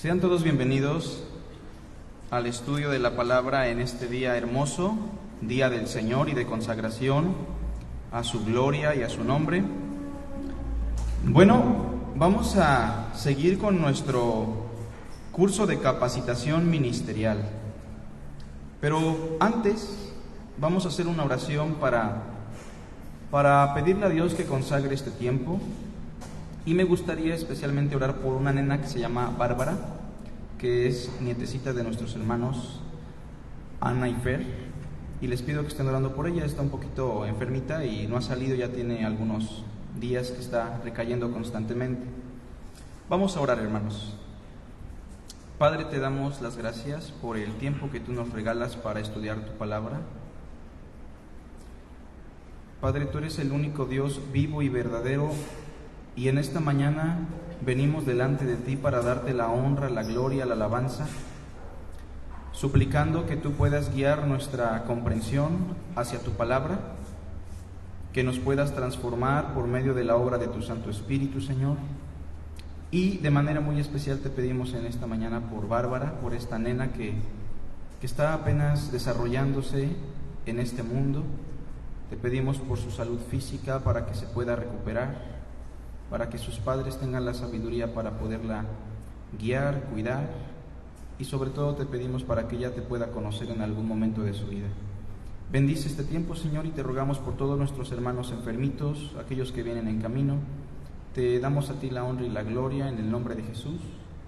Sean todos bienvenidos al estudio de la palabra en este día hermoso, día del Señor y de consagración a su gloria y a su nombre. Bueno, vamos a seguir con nuestro curso de capacitación ministerial. Pero antes vamos a hacer una oración para pedirle a Dios que consagre este tiempo. Y me gustaría especialmente orar por una nena que se llama Bárbara, que es nietecita de nuestros hermanos Ana y Fer, y les pido que estén orando por ella. Está un poquito enfermita y no ha salido, ya tiene algunos días que está recayendo constantemente. Vamos a orar, hermanos. Padre, te damos las gracias por el tiempo que tú nos regalas para estudiar tu palabra. Padre, tú eres el único Dios vivo y verdadero, y en esta mañana venimos delante de ti para darte la honra, la gloria, la alabanza, suplicando que tú puedas guiar nuestra comprensión hacia tu palabra, que nos puedas transformar por medio de la obra de tu Santo Espíritu, Señor. Y de manera muy especial te pedimos en esta mañana por Bárbara, por esta nena que está apenas desarrollándose en este mundo. Te pedimos por su salud física, para que se pueda recuperar, para que sus padres tengan la sabiduría para poderla guiar, cuidar, y sobre todo te pedimos para que ella te pueda conocer en algún momento de su vida. Bendice este tiempo, Señor, y te rogamos por todos nuestros hermanos enfermitos, aquellos que vienen en camino. Te damos a ti la honra y la gloria en el nombre de Jesús.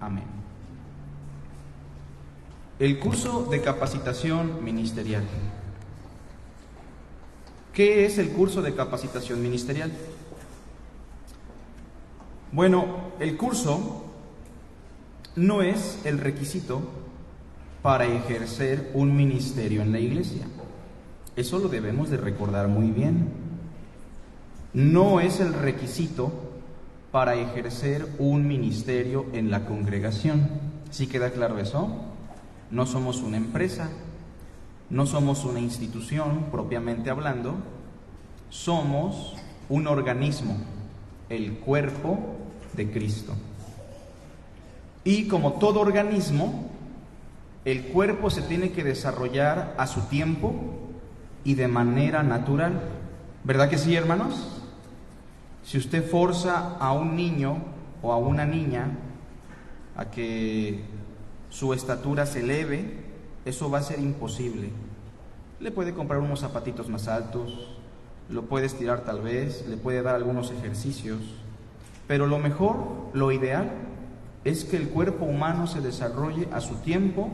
Amén. El curso de capacitación ministerial. ¿Qué es el curso de capacitación ministerial? Bueno, el curso no es el requisito para ejercer un ministerio en la iglesia. Eso lo debemos de recordar muy bien. No es el requisito para ejercer un ministerio en la congregación. ¿Sí queda claro eso? No somos una empresa, no somos una institución propiamente hablando, somos un organismo, el cuerpo de Cristo. Y como todo organismo, el cuerpo se tiene que desarrollar a su tiempo y de manera natural. ¿Verdad que sí, hermanos? Si usted forza a un niño o a una niña a que su estatura se eleve, eso va a ser imposible. Le puede comprar unos zapatitos más altos, lo puede estirar tal vez, le puede dar algunos ejercicios, pero lo mejor, lo ideal, es que el cuerpo humano se desarrolle a su tiempo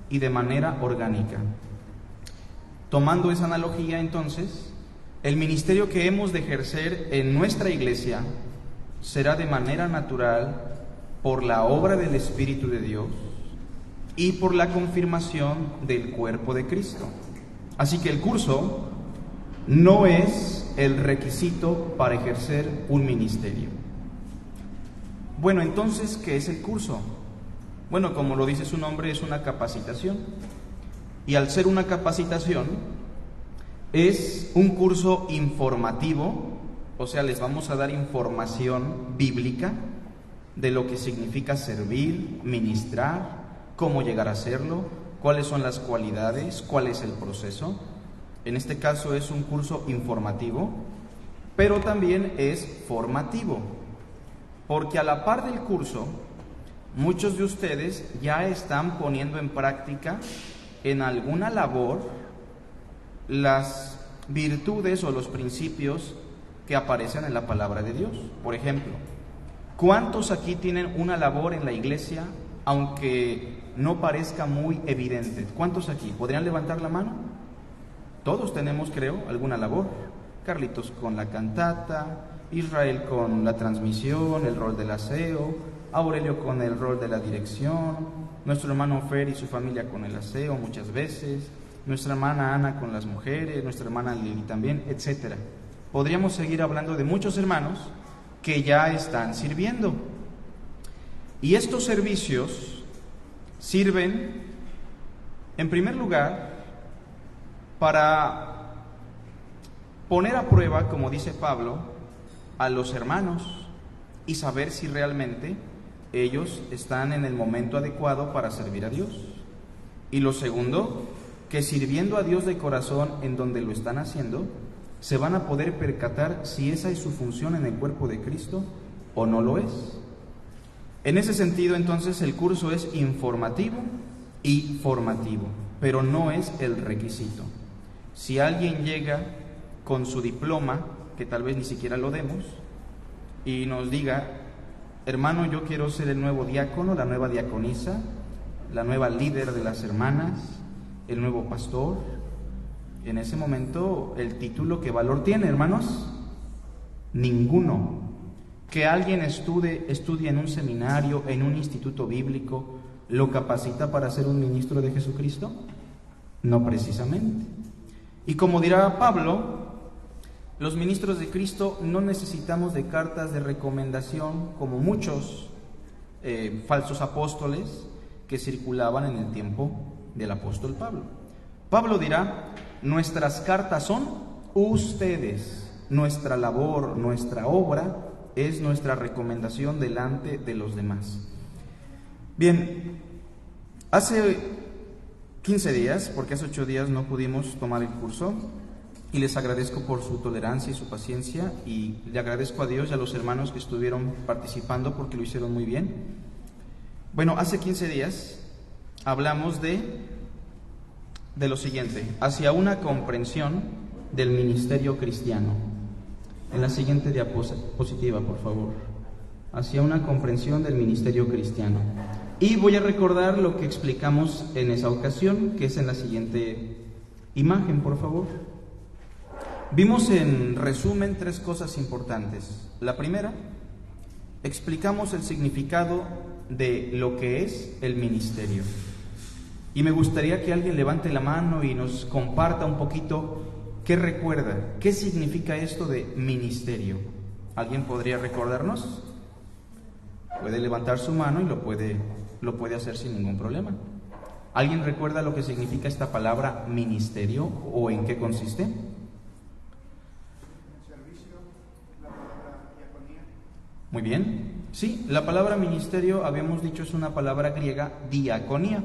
y de manera orgánica. Tomando esa analogía, entonces, el ministerio que hemos de ejercer en nuestra iglesia será de manera natural por la obra del Espíritu de Dios y por la confirmación del cuerpo de Cristo. Así que el curso no es el requisito para ejercer un ministerio. Bueno, entonces, ¿qué es el curso? Bueno, como lo dice su nombre, es una capacitación. Y al ser una capacitación, es un curso informativo, o sea, les vamos a dar información bíblica de lo que significa servir, ministrar, cómo llegar a hacerlo, cuáles son las cualidades, cuál es el proceso. En este caso es un curso informativo, pero también es formativo, porque a la par del curso, muchos de ustedes ya están poniendo en práctica en alguna labor las virtudes o los principios que aparecen en la palabra de Dios. Por ejemplo, ¿cuántos aquí tienen una labor en la iglesia, aunque no parezca muy evidente? ¿Cuántos aquí? ¿Podrían levantar la mano? Todos tenemos, creo, alguna labor. Carlitos con la cantata, Israel con la transmisión, el rol del aseo, Aurelio con el rol de la dirección, nuestro hermano Fer y su familia con el aseo muchas veces, nuestra hermana Ana con las mujeres, nuestra hermana Lili también, etc. Podríamos seguir hablando de muchos hermanos que ya están sirviendo. Y estos servicios sirven, en primer lugar, para poner a prueba, como dice Pablo, a los hermanos y saber si realmente ellos están en el momento adecuado para servir a Dios. Y lo segundo, que sirviendo a Dios de corazón en donde lo están haciendo, se van a poder percatar si esa es su función en el cuerpo de Cristo o no lo es. En ese sentido, entonces, el curso es informativo y formativo, pero no es el requisito. Si alguien llega con su diploma, que tal vez ni siquiera lo demos, y nos diga: hermano, yo quiero ser el nuevo diácono, la nueva diaconisa, la nueva líder de las hermanas, el nuevo pastor, en ese momento, ¿el título qué valor tiene, hermanos? Ninguno. Que alguien estudie en un seminario, en un instituto bíblico, ¿lo capacita para ser un ministro de Jesucristo? No precisamente. Y como dirá Pablo, los ministros de Cristo no necesitamos de cartas de recomendación como muchos falsos apóstoles que circulaban en el tiempo del apóstol Pablo. Pablo dirá: nuestras cartas son ustedes, nuestra labor, nuestra obra es nuestra recomendación delante de los demás. Bien, hace 15 días, porque hace 8 días no pudimos tomar el curso, y les agradezco por su tolerancia y su paciencia, y le agradezco a Dios y a los hermanos que estuvieron participando porque lo hicieron muy bien. Bueno, hace 15 días hablamos de lo siguiente: hacia una comprensión del ministerio cristiano. En la siguiente diapositiva, por favor. Hacia una comprensión del ministerio cristiano. Y voy a recordar lo que explicamos en esa ocasión, que es en la siguiente imagen, por favor. Vimos en resumen 3 cosas importantes. La primera, explicamos el significado de lo que es el ministerio. Y me gustaría que alguien levante la mano y nos comparta un poquito qué recuerda, qué significa esto de ministerio. ¿Alguien podría recordarnos? Puede levantar su mano y lo puede hacer sin ningún problema. ¿Alguien recuerda lo que significa esta palabra ministerio o en qué consiste? Servicio, la palabra diaconía. Muy bien. Sí, la palabra ministerio, habíamos dicho, es una palabra griega, diaconía,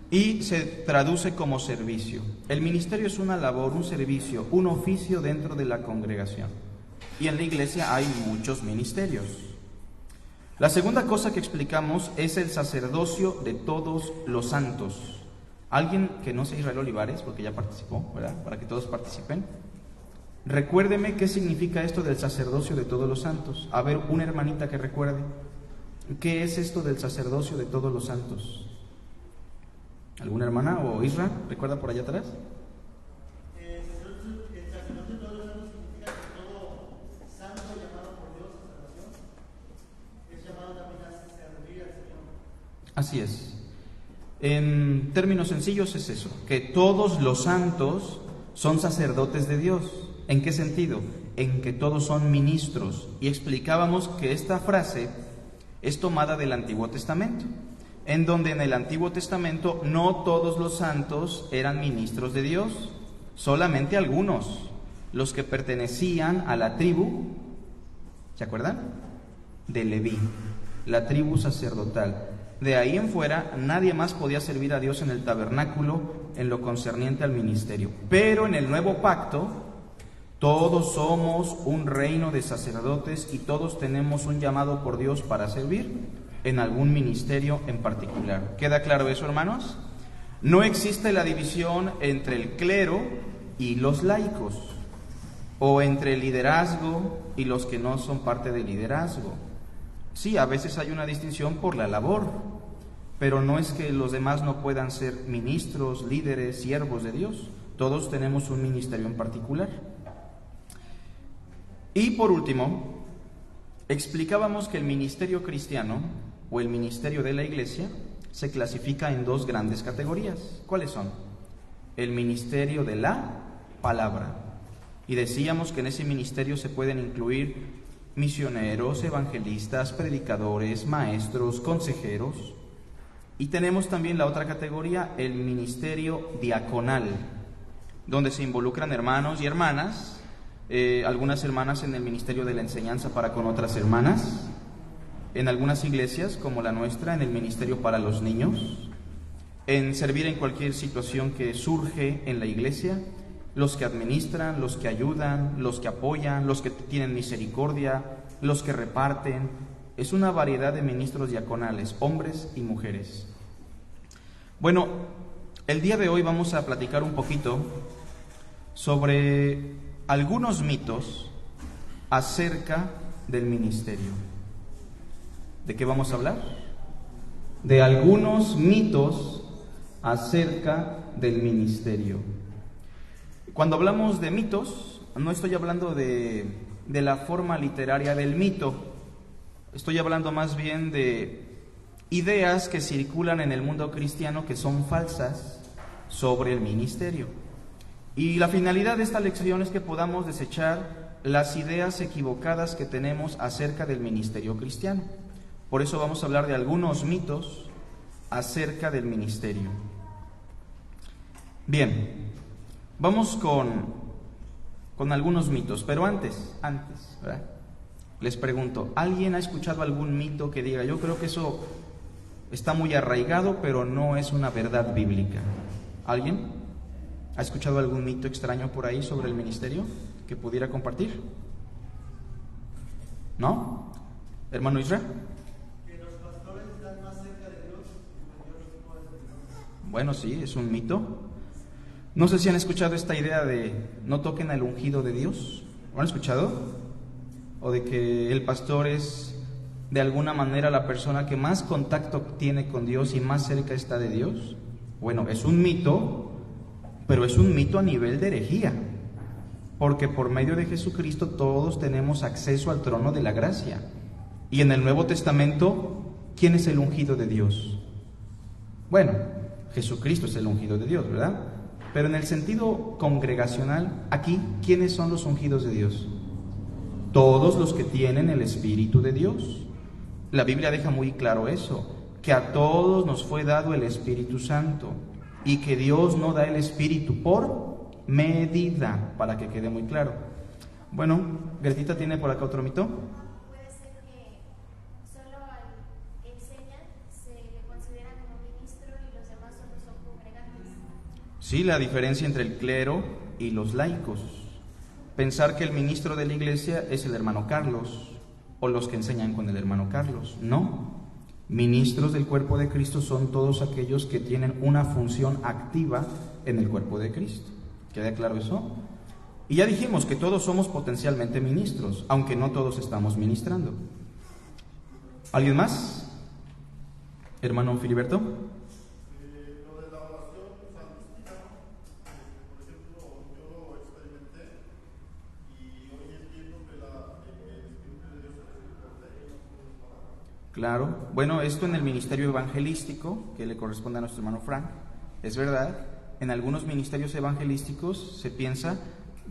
y se traduce como servicio. El ministerio es una labor, un servicio, un oficio dentro de la congregación. Y en la iglesia hay muchos ministerios. La segunda cosa que explicamos es el sacerdocio de todos los santos. Alguien que no sea Israel Olivares, porque ya participó, ¿verdad? Para que todos participen. Recuérdeme qué significa esto del sacerdocio de todos los santos. A ver, una hermanita que recuerde. ¿Qué es esto del sacerdocio de todos los santos? ¿Alguna hermana o Isra? ¿Recuerda por allá atrás? El sacerdocio de todos los santos significa que todo santo llamado por Dios a salvación es llamado también a servir al Señor. Así es. En términos sencillos es eso, que todos los santos son sacerdotes de Dios. ¿En qué sentido? En que todos son ministros. Y explicábamos que esta frase es tomada del Antiguo Testamento, en donde en el Antiguo Testamento no todos los santos eran ministros de Dios, solamente algunos, los que pertenecían a la tribu, ¿se acuerdan? De Leví, la tribu sacerdotal. De ahí en fuera nadie más podía servir a Dios en el tabernáculo en lo concerniente al ministerio. Pero en el nuevo pacto todos somos un reino de sacerdotes y todos tenemos un llamado por Dios para servir en algún ministerio en particular. ¿Queda claro eso, hermanos? No existe la división entre el clero y los laicos, o entre el liderazgo y los que no son parte del liderazgo. Sí, a veces hay una distinción por la labor, pero no es que los demás no puedan ser ministros, líderes, siervos de Dios. Todos tenemos un ministerio en particular. Y por último, explicábamos que el ministerio cristiano o el ministerio de la iglesia se clasifica en 2 grandes categorías. ¿Cuáles son? El ministerio de la palabra. Y decíamos que en ese ministerio se pueden incluir misioneros, evangelistas, predicadores, maestros, consejeros. Y tenemos también la otra categoría, el ministerio diaconal, donde se involucran hermanos y hermanas, algunas hermanas en el ministerio de la enseñanza para con otras hermanas, en algunas iglesias, como la nuestra, en el ministerio para los niños, en servir en cualquier situación que surge en la iglesia, los que administran, los que ayudan, los que apoyan, los que tienen misericordia, los que reparten. Es una variedad de ministros diaconales, hombres y mujeres. Bueno, el día de hoy vamos a platicar un poquito sobre algunos mitos acerca del ministerio. ¿De qué vamos a hablar? De algunos mitos acerca del ministerio. Cuando hablamos de mitos, no estoy hablando de la forma literaria del mito. Estoy hablando más bien de ideas que circulan en el mundo cristiano que son falsas sobre el ministerio. Y la finalidad de esta lección es que podamos desechar las ideas equivocadas que tenemos acerca del ministerio cristiano. Por eso vamos a hablar de algunos mitos acerca del ministerio. Bien, vamos con algunos mitos, pero antes, ¿verdad? Les pregunto, ¿alguien ha escuchado algún mito que diga, yo creo que eso está muy arraigado, pero no es una verdad bíblica? ¿Alguien ha escuchado algún mito extraño por ahí sobre el ministerio que pudiera compartir? ¿No? ¿Hermano Israel? Que los pastores están más cerca de Dios que Dios los puede servir. Bueno, sí, es un mito. No sé si han escuchado esta idea de no toquen al ungido de Dios. ¿Lo han escuchado? O de que el pastor es de alguna manera la persona que más contacto tiene con Dios y más cerca está de Dios. Bueno, es un mito, pero es un mito a nivel de herejía, porque por medio de Jesucristo todos tenemos acceso al trono de la gracia. Y en el Nuevo Testamento, ¿quién es el ungido de Dios? Bueno, Jesucristo es el ungido de Dios, ¿verdad? Pero en el sentido congregacional, aquí, ¿quiénes son los ungidos de Dios? Todos los que tienen el Espíritu de Dios. La Biblia deja muy claro eso, que a todos nos fue dado el Espíritu Santo y que Dios no da el Espíritu por medida, para que quede muy claro. Bueno, Gretita tiene por acá otro mito. Puede ser que solo al que enseñan se le considera como ministro y los demás solo son congregantes. Sí, la diferencia entre el clero y los laicos. Pensar que el ministro de la iglesia es el hermano Carlos o los que enseñan con el hermano Carlos. No. Ministros del cuerpo de Cristo son todos aquellos que tienen una función activa en el cuerpo de Cristo. ¿Queda claro eso? Y ya dijimos que todos somos potencialmente ministros, aunque no todos estamos ministrando. ¿Alguien más? Hermano Filiberto. Lo de la oración santística, por ejemplo, yo lo experimenté y hoy entiendo que el Espíritu de Dios es el poder y no puede parar. Claro. Bueno, esto en el ministerio evangelístico, que le corresponde a nuestro hermano Frank, es verdad. En algunos ministerios evangelísticos se piensa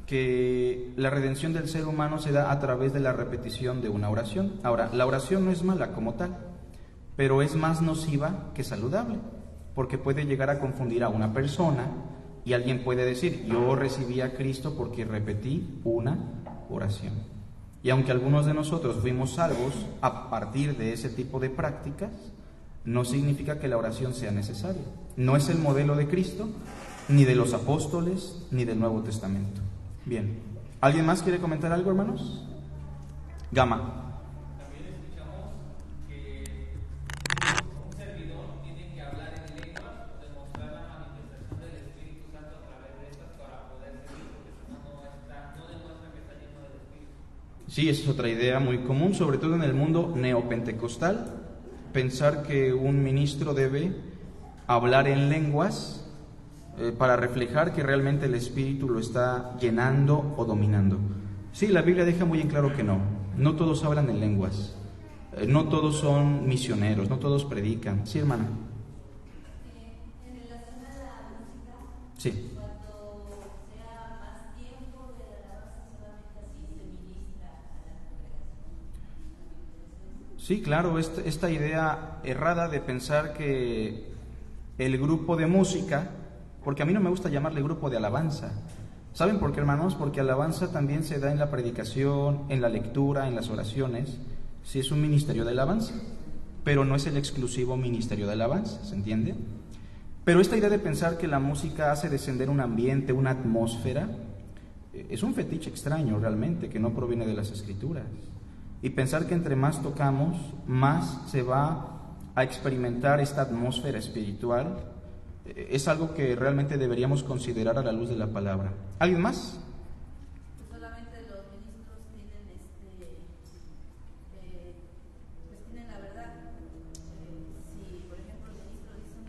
que la redención del ser humano se da a través de la repetición de una oración. Ahora, la oración no es mala como tal, pero es más nociva que saludable, porque puede llegar a confundir a una persona y alguien puede decir, yo recibí a Cristo porque repetí una oración. Y aunque algunos de nosotros fuimos salvos a partir de ese tipo de prácticas, no significa que la oración sea necesaria. No es el modelo de Cristo, ni de los apóstoles, ni del Nuevo Testamento. Bien, ¿alguien más quiere comentar algo, hermanos? Gama. También escuchamos que un servidor tiene que hablar en lenguas o demostrar la manifestación del Espíritu Santo a través de estas para poder servir, porque si no, no demuestra que está lleno del Espíritu. Sí, esa es otra idea muy común, sobre todo en el mundo neopentecostal, pensar que un ministro debe hablar en lenguas para reflejar que realmente el Espíritu lo está llenando o dominando. Sí, la Biblia deja muy en claro que no todos hablan en lenguas, no todos son misioneros, no todos predican. Sí, hermana. En relación a la música, Sí. cuando sea más tiempo de la alabanza, solamente así se ministra a la congregación. Sí, claro, esta idea errada de pensar que el grupo de música, porque a mí no me gusta llamarle grupo de alabanza. ¿Saben por qué, hermanos? Porque alabanza también se da en la predicación, en la lectura, en las oraciones. Sí es un ministerio de alabanza, pero no es el exclusivo ministerio de alabanza, ¿se entiende? Pero esta idea de pensar que la música hace descender un ambiente, una atmósfera, es un fetiche extraño realmente, que no proviene de las Escrituras. Y pensar que entre más tocamos, más se va a experimentar esta atmósfera espiritual, es algo que realmente deberíamos considerar a la luz de la palabra. ¿Alguien más? Solamente los ministros tienen pues tienen la verdad. Si por ejemplo el ministro dice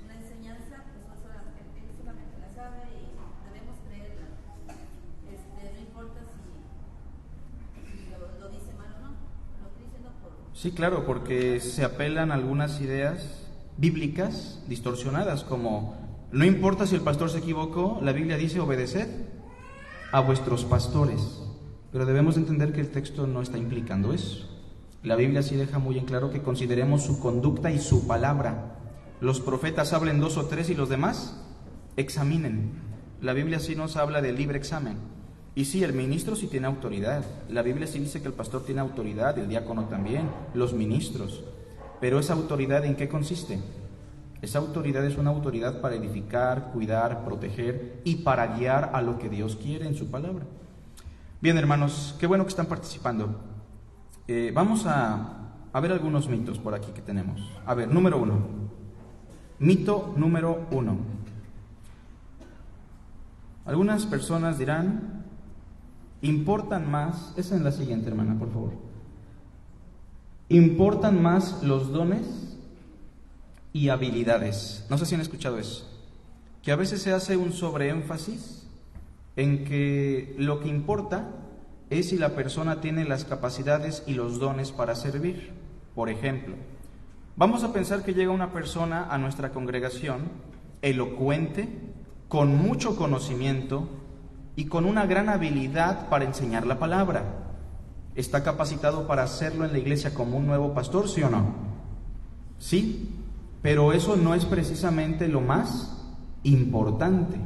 una enseñanza, pues él solamente la sabe y debemos creerla. No importa si lo dice mal o no, lo estoy diciendo por... Sí, claro, porque se apelan a algunas ideas bíblicas distorsionadas, como no importa si el pastor se equivocó, la Biblia dice obedeced a vuestros pastores, pero debemos entender que el texto no está implicando eso. La Biblia sí deja muy en claro que consideremos su conducta y su palabra. Los profetas hablen 2 o 3 y los demás examinen. La Biblia sí nos habla de libre examen. Y sí, el ministro sí tiene autoridad. La Biblia sí dice que el pastor tiene autoridad, el diácono también, los ministros. Pero esa autoridad, ¿en qué consiste? Esa autoridad es una autoridad para edificar, cuidar, proteger y para guiar a lo que Dios quiere en su palabra. Bien, hermanos, qué bueno que están participando. Vamos a ver algunos mitos por aquí que tenemos. A ver, número 1. Mito número 1. Algunas personas dirán, importan más, esa es la siguiente, hermana, por favor. Importan más los dones y habilidades. No sé si han escuchado eso. Que a veces se hace un sobreénfasis en que lo que importa es si la persona tiene las capacidades y los dones para servir. Por ejemplo, vamos a pensar que llega una persona a nuestra congregación elocuente, con mucho conocimiento y con una gran habilidad para enseñar la palabra. ¿Está capacitado para hacerlo en la iglesia como un nuevo pastor, sí o no? Sí, pero eso no es precisamente lo más importante.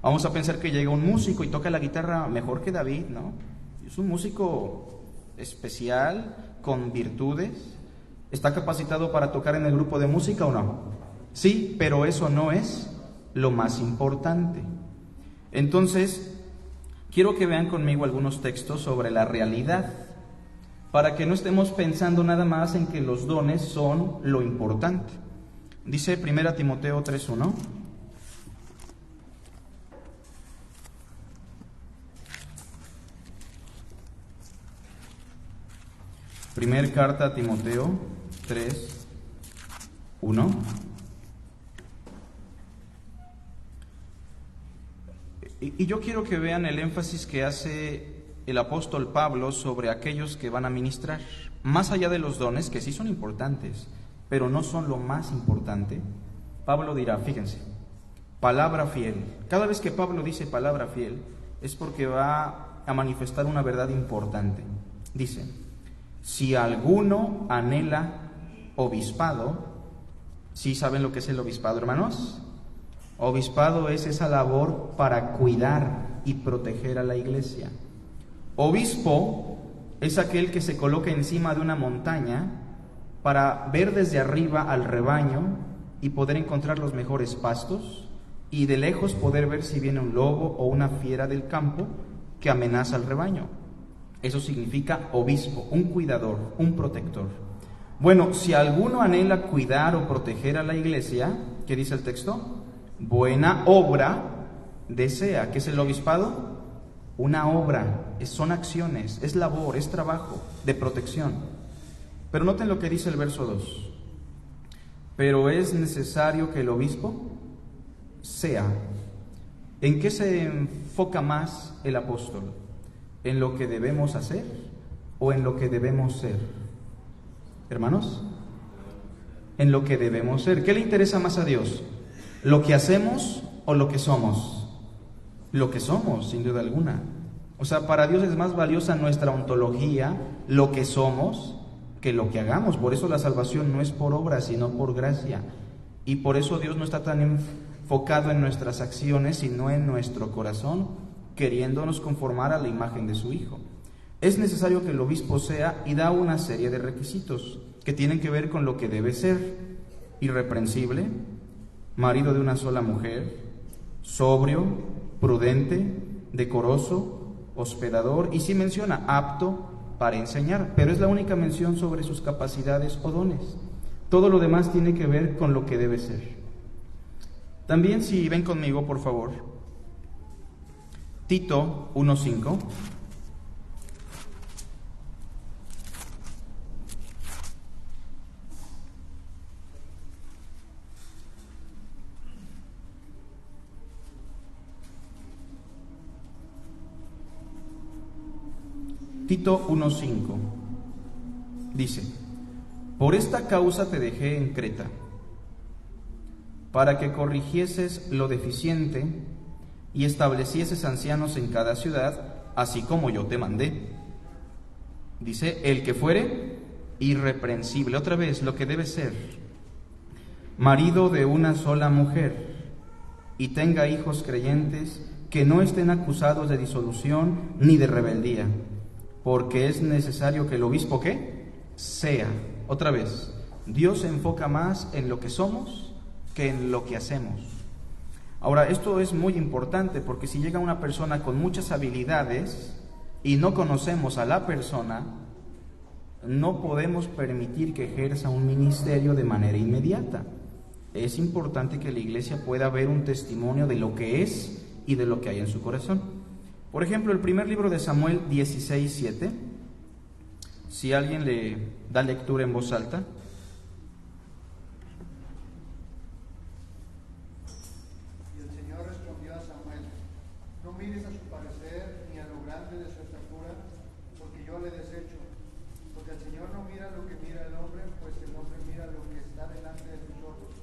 Vamos a pensar que llega un músico y toca la guitarra mejor que David, ¿no? Es un músico especial, con virtudes. ¿Está capacitado para tocar en el grupo de música o no? Sí, pero eso no es lo más importante. Entonces, quiero que vean conmigo algunos textos sobre la realidad, para que no estemos pensando nada más en que los dones son lo importante. Dice 1 Timoteo 3:1. Primer carta a Timoteo 3:1. Y yo quiero que vean el énfasis que hace el apóstol Pablo sobre aquellos que van a ministrar. Más allá de los dones, que sí son importantes, pero no son lo más importante, Pablo dirá, fíjense, palabra fiel. Cada vez que Pablo dice palabra fiel, es porque va a manifestar una verdad importante. Dice, si alguno anhela obispado, ¿sí saben lo que es el obispado, hermanos? Obispado es esa labor para cuidar y proteger a la iglesia. Obispo es aquel que se coloca encima de una montaña para ver desde arriba al rebaño y poder encontrar los mejores pastos y de lejos poder ver si viene un lobo o una fiera del campo que amenaza al rebaño. Eso significa obispo, un cuidador, un protector. Bueno, si alguno anhela cuidar o proteger a la iglesia, ¿qué dice el texto? Buena obra desea. ¿Qué es el obispado? Una obra, son acciones, es labor, es trabajo de protección. Pero noten lo que dice el verso 2. Pero es necesario que el obispo sea. ¿En qué se enfoca más el apóstol? ¿En lo que debemos hacer o en lo que debemos ser? Hermanos, en lo que debemos ser. ¿Qué le interesa más a Dios? ¿Lo que hacemos o lo que somos? Lo que somos, sin duda alguna. O sea, para Dios es más valiosa nuestra ontología, lo que somos, que lo que hagamos. Por eso la salvación no es por obra, sino por gracia. Y por eso Dios no está tan enfocado en nuestras acciones, sino en nuestro corazón, queriéndonos conformar a la imagen de su Hijo. es necesario que el obispo sea, y da una serie de requisitos que tienen que ver con lo que debe ser: irreprensible, marido de una sola mujer, sobrio, prudente, decoroso, hospedador, y sí menciona apto para enseñar, pero es la única mención sobre sus capacidades o dones. Todo lo demás tiene que ver con lo que debe ser. También, si ven conmigo, por favor, Tito 1:5. Tito 1:5 dice: por esta causa te dejé en Creta, para que corrigieses lo deficiente y establecieses ancianos en cada ciudad, así como yo te mandé. Dice, el que fuere irreprensible, otra vez, lo que debe ser, marido de una sola mujer, y tenga hijos creyentes, que no estén acusados de disolución ni de rebeldía, porque es necesario que el obispo, ¿qué? Sea. Otra vez, Dios se enfoca más en lo que somos que en lo que hacemos. Ahora, esto es muy importante, porque si llega una persona con muchas habilidades y no conocemos a la persona, no podemos permitir que ejerza un ministerio de manera inmediata. Es importante que la iglesia pueda ver un testimonio de lo que es y de lo que hay en su corazón. Por ejemplo, el primer libro de Samuel 16:7, si alguien le da lectura en voz alta. Y el Señor respondió a Samuel: no mires a su parecer ni a lo grande de su estatura, porque yo le desecho. Porque el Señor no mira lo que mira el hombre, pues el hombre mira lo que está delante de sus ojos,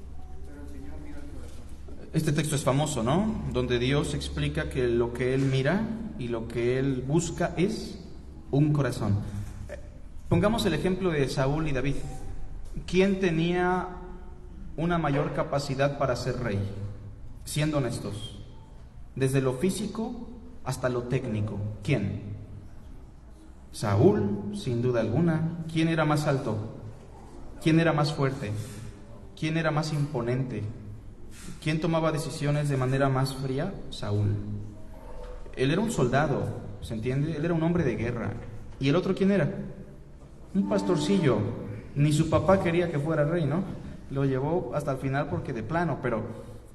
pero el Señor mira el corazón. Este texto es famoso, ¿no? Donde Dios explica que lo que Él mira y lo que Él busca es un corazón. Pongamos el ejemplo de Saúl y David. ¿Quién tenía una mayor capacidad para ser rey? Siendo honestos, desde lo físico hasta lo técnico. ¿Quién? Saúl, sin duda alguna. ¿Quién era más alto? ¿Quién era más fuerte? ¿Quién era más imponente? ¿Quién tomaba decisiones de manera más fría? Saúl. Él era un soldado, ¿se entiende? Él era un hombre de guerra. ¿Y el otro quién era? Un pastorcillo. Ni su papá quería que fuera rey, ¿no? Lo llevó hasta el final porque de plano. Pero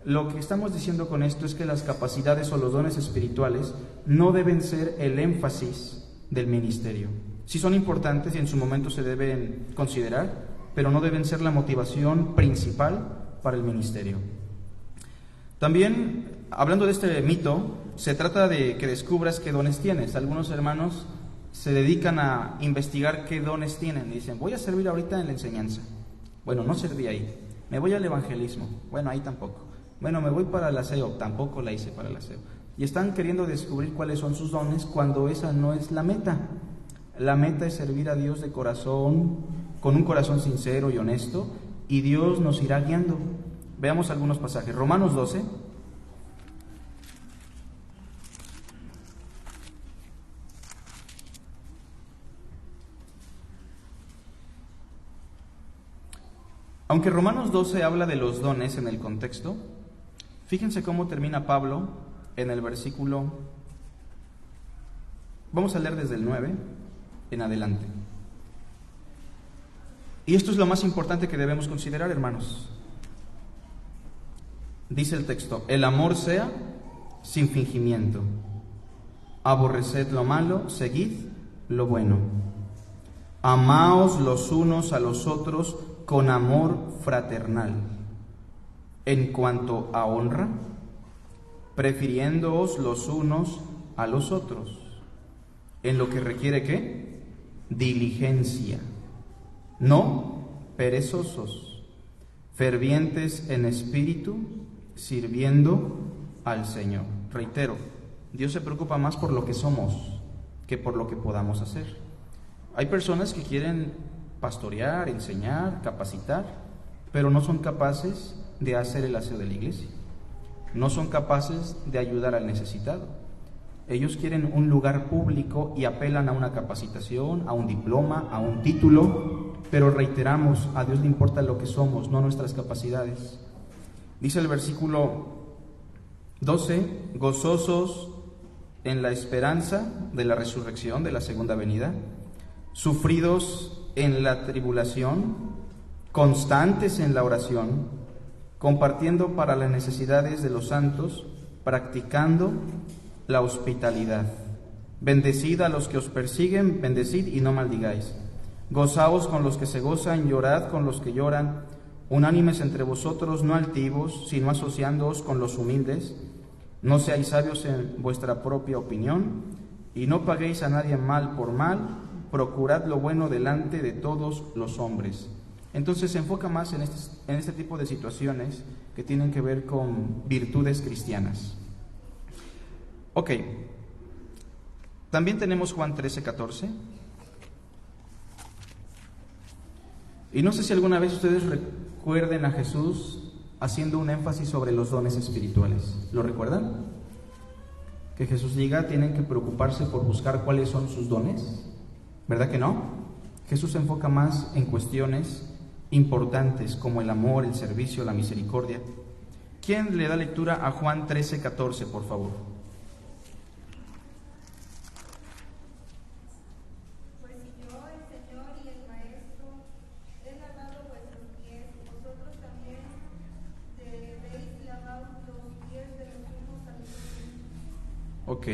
lo que estamos diciendo con esto es que las capacidades o los dones espirituales no deben ser el énfasis del ministerio. Sí son importantes y en su momento se deben considerar, pero no deben ser la motivación principal para el ministerio. También, hablando de este mito, se trata de que descubras qué dones tienes. Algunos hermanos se dedican a investigar qué dones tienen. Dicen, voy a servir ahorita en la enseñanza. Bueno, no serví ahí. Me voy al evangelismo. Bueno, ahí tampoco. Bueno, me voy para el aseo. Tampoco la hice para el aseo. Y están queriendo descubrir cuáles son sus dones cuando esa no es la meta. La meta es servir a Dios de corazón, con un corazón sincero y honesto, y Dios nos irá guiando. Veamos algunos pasajes. Romanos 12. Aunque Romanos 12 habla de los dones en el contexto, fíjense cómo termina Pablo en el versículo. Vamos a leer desde el 9 en adelante. Y esto es lo más importante que debemos considerar, hermanos. Dice el texto: el amor sea sin fingimiento. Aborreced lo malo, seguid lo bueno. Amaos los unos a los otros con amor fraternal. En cuanto a honra, prefiriéndoos los unos a los otros. En lo que requiere, ¿qué? Diligencia. No perezosos, fervientes en espíritu, sirviendo al Señor. Reitero, Dios se preocupa más por lo que somos que por lo que podamos hacer. Hay personas que quieren pastorear, enseñar, capacitar, pero no son capaces de hacer el aseo de la iglesia. No son capaces de ayudar al necesitado. Ellos quieren un lugar público y apelan a una capacitación, a un diploma, a un título, pero reiteramos, a Dios le importa lo que somos, no nuestras capacidades. Dice el versículo 12, gozosos en la esperanza de la resurrección, de la segunda venida, sufridos en la tribulación, constantes en la oración, compartiendo para las necesidades de los santos, practicando la hospitalidad. Bendecid a los que os persiguen, bendecid y no maldigáis. Gozaos con los que se gozan, llorad con los que lloran, unánimes entre vosotros, no altivos, sino asociándoos con los humildes. No seáis sabios en vuestra propia opinión, y no paguéis a nadie mal por mal, procurad lo bueno delante de todos los hombres. Entonces se enfoca más en este tipo de situaciones que tienen que ver con virtudes cristianas. Ok, también tenemos Juan 13:14. Y no sé si alguna vez ustedes recuerden a Jesús haciendo un énfasis sobre los dones espirituales. ¿Lo recuerdan? Que Jesús diga, tienen que preocuparse por buscar cuáles son sus dones. ¿Verdad que no? Jesús se enfoca más en cuestiones importantes como el amor, el servicio, la misericordia. ¿Quién le da lectura a Juan 13:14, por favor? Ok.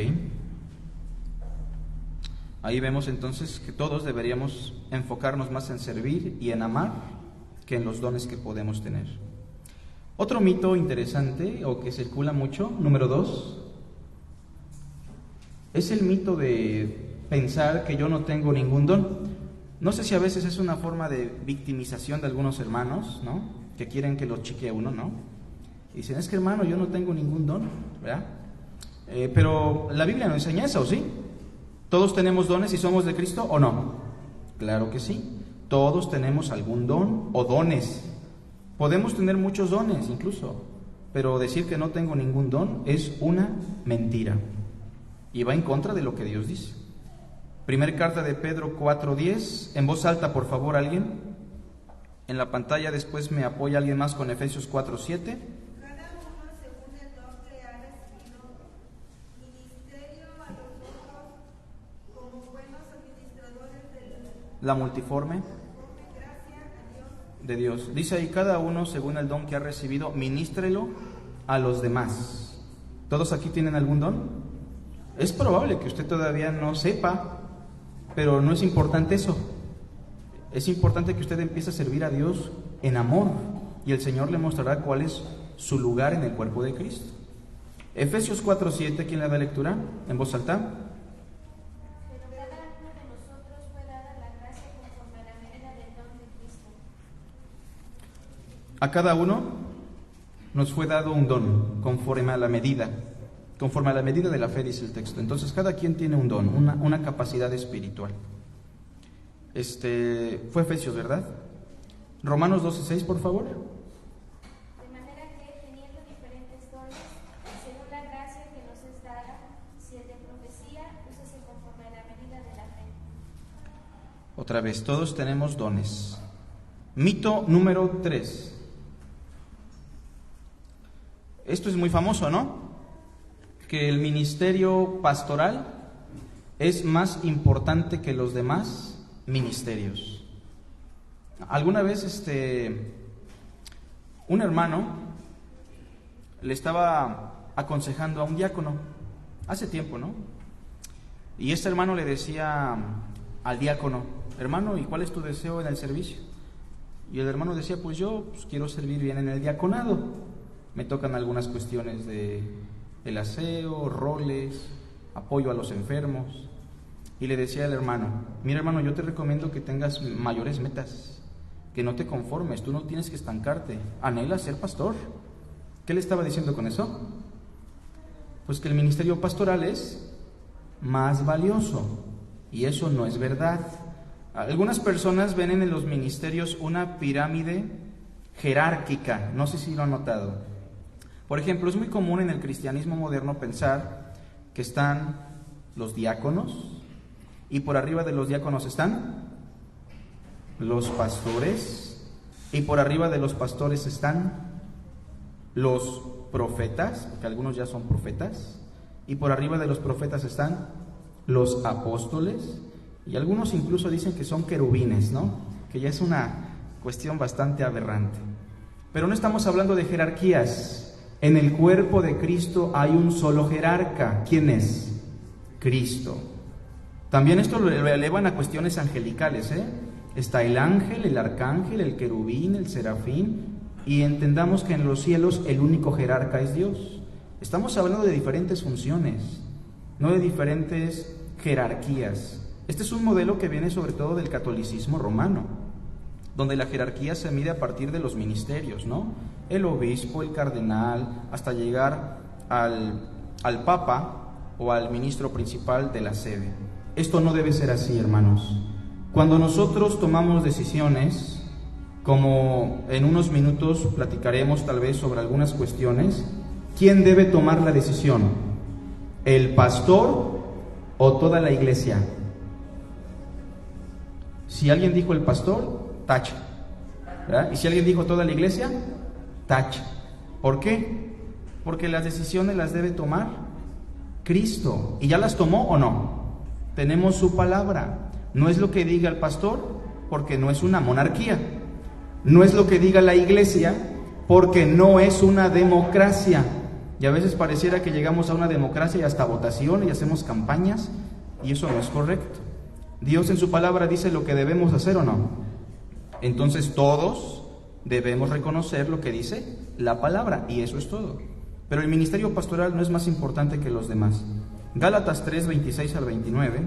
Ahí vemos entonces que todos deberíamos enfocarnos más en servir y en amar que en los dones que podemos tener. Otro mito interesante o que circula mucho, número 2, es el mito de pensar que yo no tengo ningún don. No sé si a veces es una forma de victimización de algunos hermanos, ¿no? Que quieren que los chique uno, ¿no? Y dicen, es que hermano, yo no tengo ningún don, ¿verdad? Pero la Biblia no enseña eso, ¿sí? ¿Todos tenemos dones y somos de Cristo o no? Claro que sí. Todos tenemos algún don o dones. Podemos tener muchos dones incluso, pero decir que no tengo ningún don es una mentira y va en contra de lo que Dios dice. Primera carta de Pedro 4:10, en voz alta por favor alguien. En la pantalla después me apoya alguien más con Efesios 4:7. La multiforme de Dios. Dice ahí, cada uno según el don que ha recibido, ministrelo a los demás. ¿Todos aquí tienen algún don? Es probable que usted todavía no sepa, pero no es importante eso. Es importante que usted empiece a servir a Dios en amor y el Señor le mostrará cuál es su lugar en el cuerpo de Cristo. Efesios 4:7, ¿quién le da lectura? En voz alta. A cada uno nos fue dado un don conforme a la medida de la fe, dice el texto. Entonces cada quien tiene un don, una capacidad espiritual. Fue Efesios, ¿verdad? Romanos 12:6, por favor. De manera que, teniendo diferentes dones, según la gracia que nos es dada, si el de profecía, úsese conforme a la medida de la fe. Otra vez, todos tenemos dones. Mito número 3. Esto es muy famoso, ¿no? Que el ministerio pastoral es más importante que los demás ministerios. Alguna vez un hermano le estaba aconsejando a un diácono, hace tiempo, ¿no? Y este hermano le decía al diácono, hermano, ¿y cuál es tu deseo en el servicio? Y el hermano decía, pues yo quiero servir bien en el diaconado. Me tocan algunas cuestiones de el aseo, roles, apoyo a los enfermos. Y le decía al hermano, mira hermano, yo te recomiendo que tengas mayores metas, que no te conformes, tú no tienes que estancarte, anhela ser pastor. ¿Qué le estaba diciendo con eso? Pues que el ministerio pastoral es más valioso, y eso no es verdad. Algunas personas ven en los ministerios una pirámide jerárquica, no sé si lo han notado. Por ejemplo, es muy común en el cristianismo moderno pensar que están los diáconos, y por arriba de los diáconos están los pastores, y por arriba de los pastores están los profetas, porque algunos ya son profetas, y por arriba de los profetas están los apóstoles, y algunos incluso dicen que son querubines, ¿no? Que ya es una cuestión bastante aberrante. Pero no estamos hablando de jerarquías. En el cuerpo de Cristo hay un solo jerarca. ¿Quién es? Cristo. También esto lo elevan a cuestiones angelicales, ¿eh? Está el ángel, el arcángel, el querubín, el serafín, y entendamos que en los cielos el único jerarca es Dios. Estamos hablando de diferentes funciones, no de diferentes jerarquías. Este es un modelo que viene sobre todo del catolicismo romano, donde la jerarquía se mide a partir de los ministerios, ¿no? El obispo, el cardenal, hasta llegar al papa o al ministro principal de la sede. Esto no debe ser así, hermanos. Cuando nosotros tomamos decisiones, como en unos minutos platicaremos tal vez sobre algunas cuestiones, ¿quién debe tomar la decisión? ¿El pastor o toda la iglesia? Si alguien dijo el pastor, tacha, ¿verdad? Y si alguien dijo toda la iglesia, tacha. ¿Por qué? Porque las decisiones las debe tomar Cristo. ¿Y ya las tomó o no? Tenemos su palabra. No es lo que diga el pastor, porque no es una monarquía. No es lo que diga la iglesia, porque no es una democracia. Y a veces pareciera que llegamos a una democracia y hasta votación y hacemos campañas, y eso no es correcto. Dios en su palabra dice lo que debemos hacer o no. Entonces todos debemos reconocer lo que dice la palabra, y eso es todo. Pero el ministerio pastoral no es más importante que los demás. Gálatas 3, 26 al 29.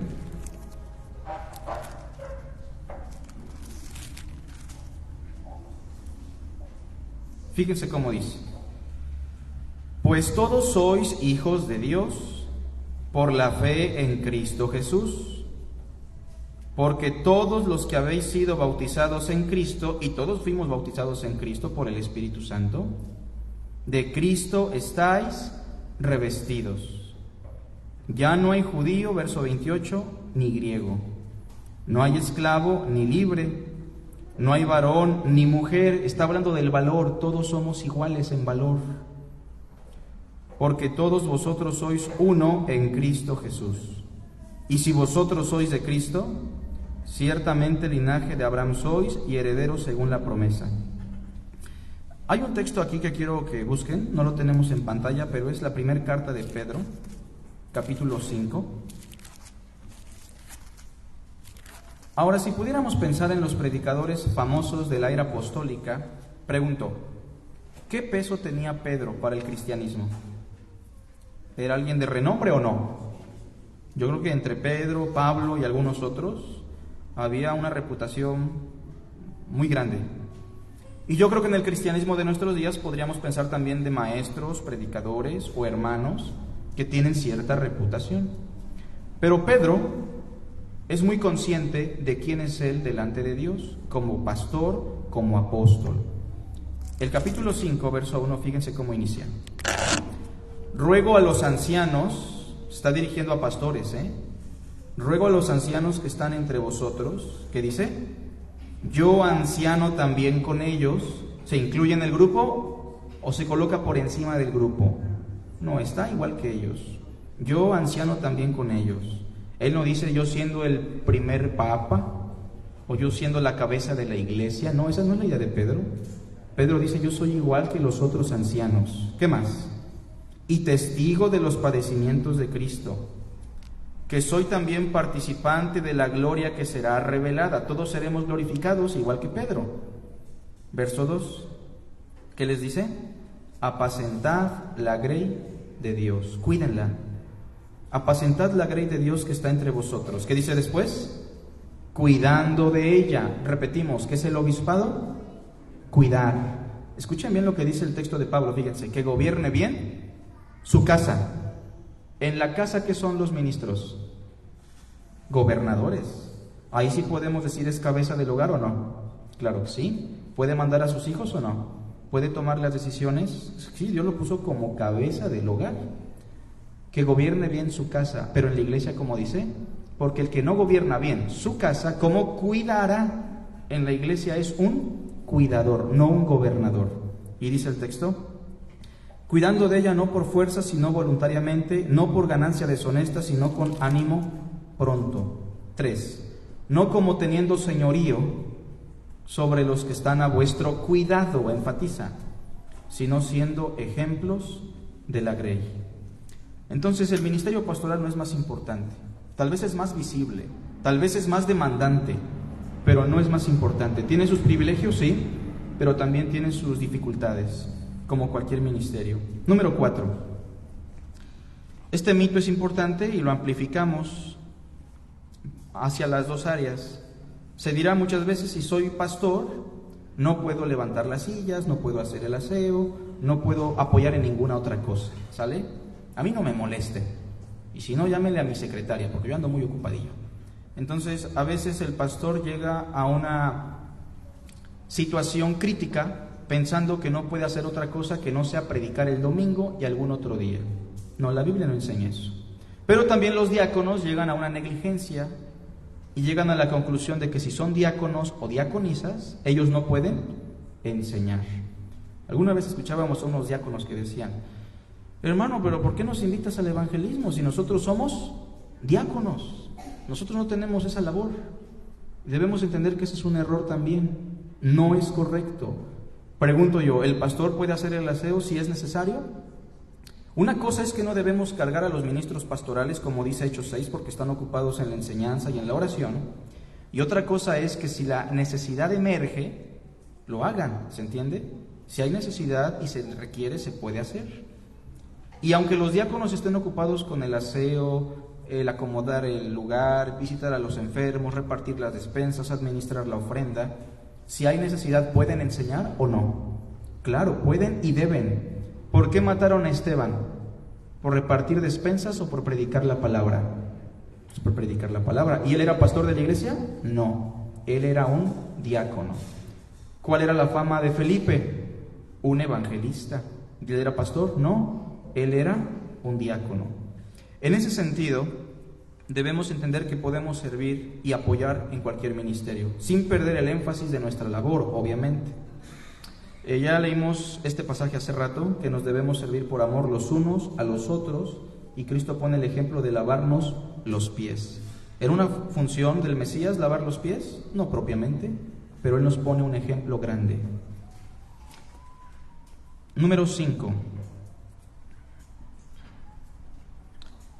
Fíjense cómo dice: pues todos sois hijos de Dios por la fe en Cristo Jesús. Porque todos los que habéis sido bautizados en Cristo, y todos fuimos bautizados en Cristo por el Espíritu Santo, de Cristo estáis revestidos. Ya no hay judío, verso 28, ni griego. No hay esclavo ni libre. No hay varón ni mujer. Está hablando del valor. Todos somos iguales en valor. Porque todos vosotros sois uno en Cristo Jesús. Y si vosotros sois de Cristo, ciertamente linaje de Abraham sois y herederos según la promesa. Hay un texto aquí que quiero que busquen, no lo tenemos en pantalla, pero es la primera carta de Pedro, capítulo 5. Ahora, si pudiéramos pensar en los predicadores famosos de la era apostólica, pregunto, ¿qué peso tenía Pedro para el cristianismo? ¿Era alguien de renombre o no? Yo creo que entre Pedro, Pablo y algunos otros había una reputación muy grande. Y yo creo que en el cristianismo de nuestros días podríamos pensar también de maestros, predicadores o hermanos que tienen cierta reputación. Pero Pedro es muy consciente de quién es él delante de Dios, como pastor, como apóstol. El capítulo 5, verso 1, fíjense cómo inicia. Ruego a los ancianos, se está dirigiendo a pastores, ruego a los ancianos que están entre vosotros, ¿qué dice? Yo anciano también con ellos. ¿Se incluye en el grupo o se coloca por encima del grupo? No, está igual que ellos. Yo anciano también con ellos. Él no dice yo siendo el primer papa o yo siendo la cabeza de la iglesia. No, esa no es la idea de Pedro. Pedro dice yo soy igual que los otros ancianos. ¿Qué más? Y testigo de los padecimientos de Cristo, que soy también participante de la gloria que será revelada. Todos seremos glorificados igual que Pedro. Verso 2, ¿qué les dice? Apacentad la grey de Dios, cuídenla. Apacentad la grey de Dios que está entre vosotros. ¿Qué dice después? Cuidando de ella. Repetimos, ¿qué es el obispado? Cuidar. Escuchen bien lo que dice el texto de Pablo, fíjense, que gobierne bien su casa. En la casa, ¿qué son los ministros? Gobernadores. Ahí sí podemos decir es cabeza del hogar o no. Claro que sí. ¿Puede mandar a sus hijos o no? ¿Puede tomar las decisiones? Sí, Dios lo puso como cabeza del hogar. que gobierne bien su casa, pero en la iglesia, como dice, porque el que no gobierna bien su casa, ¿cómo cuidará? En la iglesia es un cuidador, no un gobernador. Y dice el texto, cuidando de ella no por fuerza, sino voluntariamente, no por ganancia deshonesta, sino con ánimo pronto. 3. No como teniendo señorío sobre los que están a vuestro cuidado, enfatiza, sino siendo ejemplos de la grey. Entonces el ministerio pastoral no es más importante, tal vez es más visible, tal vez es más demandante, pero no es más importante. Tiene sus privilegios, sí, pero también tiene sus dificultades, como cualquier ministerio. Número 4. Este mito es importante y lo amplificamos hacia las dos áreas. Se dirá muchas veces, si soy pastor, no puedo levantar las sillas, no puedo hacer el aseo, no puedo apoyar en ninguna otra cosa, ¿sale? A mí no me moleste, y si no, llámele a mi secretaria, porque yo ando muy ocupadillo. Entonces, a veces el pastor llega a una situación crítica pensando que no puede hacer otra cosa que no sea predicar el domingo y algún otro día. No, la Biblia no enseña eso. Pero también los diáconos llegan a una negligencia y llegan a la conclusión de que si son diáconos o diaconisas, ellos no pueden enseñar. Alguna vez escuchábamos a unos diáconos que decían, hermano, pero ¿por qué nos invitas al evangelismo si nosotros somos diáconos? Nosotros no tenemos esa labor. Debemos entender que ese es un error también. No es correcto. Pregunto yo, ¿el pastor puede hacer el aseo si es necesario? Una cosa es que no debemos cargar a los ministros pastorales, como dice Hechos 6, porque están ocupados en la enseñanza y en la oración. Y otra cosa es que si la necesidad emerge, lo hagan, ¿se entiende? Si hay necesidad y se requiere, se puede hacer. Y aunque los diáconos estén ocupados con el aseo, el acomodar el lugar, visitar a los enfermos, repartir las despensas, administrar la ofrenda, si hay necesidad, ¿pueden enseñar o no? Claro, pueden y deben. ¿Por qué mataron a Esteban? ¿Por repartir despensas o por predicar la palabra? Pues por predicar la palabra. ¿Y él era pastor de la iglesia? No, él era un diácono. ¿Cuál era la fama de Felipe? Un evangelista. ¿Y él era pastor? No, él era un diácono. En ese sentido, debemos entender que podemos servir y apoyar en cualquier ministerio, sin perder el énfasis de nuestra labor, obviamente. Ya leímos este pasaje hace rato, que nos debemos servir por amor los unos a los otros, y Cristo pone el ejemplo de lavarnos los pies. ¿Era una función del Mesías lavar los pies? No propiamente, pero Él nos pone un ejemplo grande. Número 5.